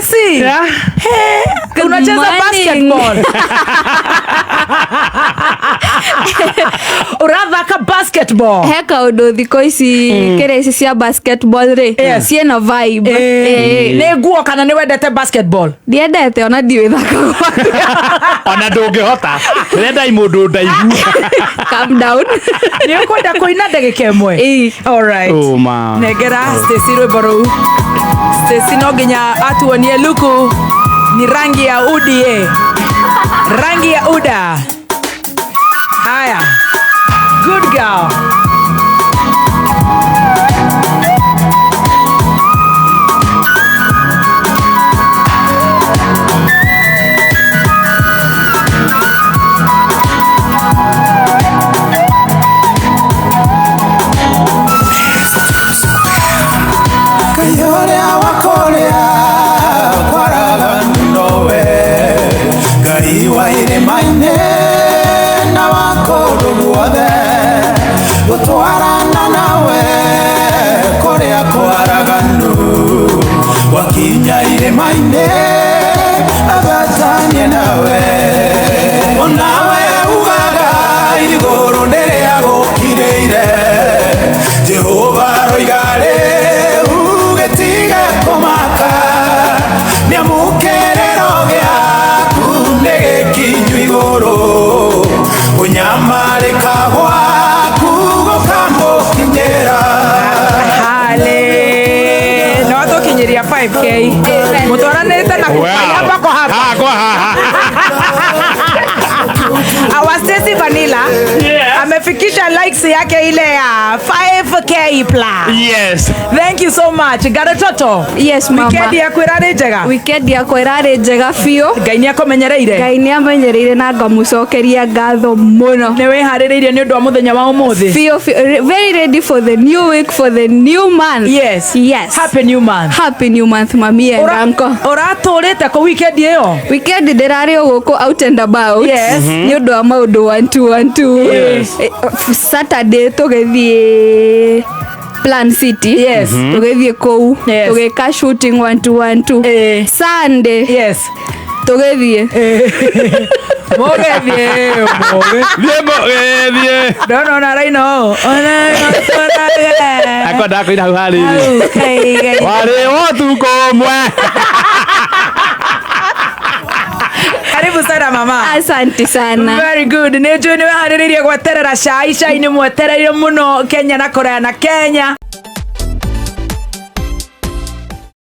Stacy. Yeah. Hey, unacheza basketball. Urathaka basketball. Heka undu thiko ici kireci cia basketball ri ciena vibe. Ni nguo kana ni wendete basketball? Ndiendete ona ndiwithaka. Ona ndungihota. Renda imundu ndaigu. Calm down. Ni ukwenda kuina ndagika imwe. All right. Oh man. Negera Stacy Rweboru. Stacy no nginya atuonie luku ni rangi ya udi rangi ya uda. Haya. Good girl. Gutwarana nawe korea kwaraganu wakinya irema-inĩ agatanie nawe onawe ugaga igũrũ nĩrĩagũkirĩire Jehova roiga rĩu gĩtige kũmaka nĩamũkĩrĩro gĩaku nĩgĩkinyu igũrũ ũnyamarĩka gwaku gũkamũkinyĩra. No tukinyiria 5K. Mutwaranĩte na kufanya bako hapa. Our Stacy Vanilla amefikisha likes yake ile ya 5K plus. Yes. Thank you so much. Garototo. Yes mama. Weekend yako irarĩ njega. Weekend yako irarĩ njega biũ. Ngai nĩ akomenyereire. Ngai nĩ amenyereire na ngamucokeria ngatho mũno. Nĩ wĩharĩrĩirie nĩ ũndũ wa mũthenya wa ũmũthĩ. Very ready for the new week, for the new month. Yes. Yes. Happy new month. Happy new month mami and uncle. Ũratũrĩte kũ weekend ĩyo? Weekend ndĩrarĩ gũkũ out and about. Yes. Nĩ ũndũ wa maũndũ 1-2-1-2. Yes. Saturday tũgĩthiĩ Plan City. Yes. Tũgĩthiĩ kũu. Yes. Tũgĩka shooting 1-2-1-2. Sunday. Yes. Tũgĩthiĩ. Mũgethie. Ndona raino. Akwenda kuina hau hari. Wari wotu komwe. Karibu sana mama. Asante sana. Very good. Nĩ njũĩ nĩ weharĩrĩirie gweterera cai. Cai nĩ mwetereire mũno Kenya na Korea na Kenya.